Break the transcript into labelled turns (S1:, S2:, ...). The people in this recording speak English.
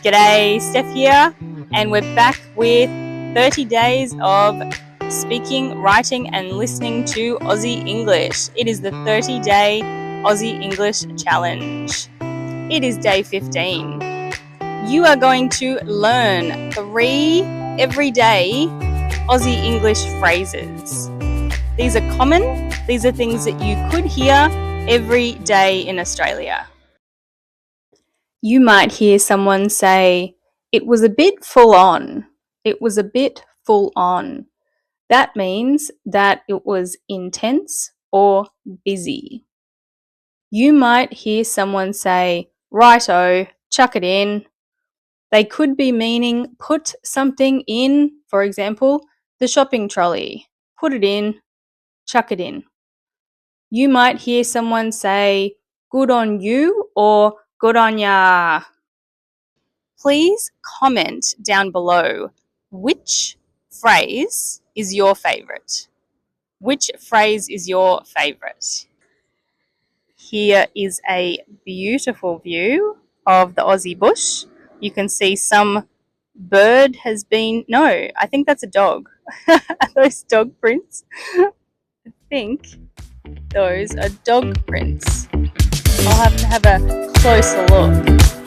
S1: G'day, Steph here, and we're back with 30 days of speaking, writing, and listening to Aussie English. It is the 30-day Aussie English Challenge. It is day 15. You are going to learn 3 everyday Aussie English phrases. These are common. These are things that you could hear every day in Australia. You might hear someone say, "It was a bit full on." It was a bit full on. That means that it was intense or busy. You might hear someone say, "Righto, chuck it in." They could be meaning put something in, for example, the shopping trolley. Put it in, chuck it in. You might hear someone say, "Good on you" or "Good on ya." Please comment down below which phrase is your favourite. Which phrase is your favourite? Here is a beautiful view of the Aussie bush. You can see some bird has been, no, I think that's a dog. Are those dog prints? I think those are dog prints. I'll have to have a closer look.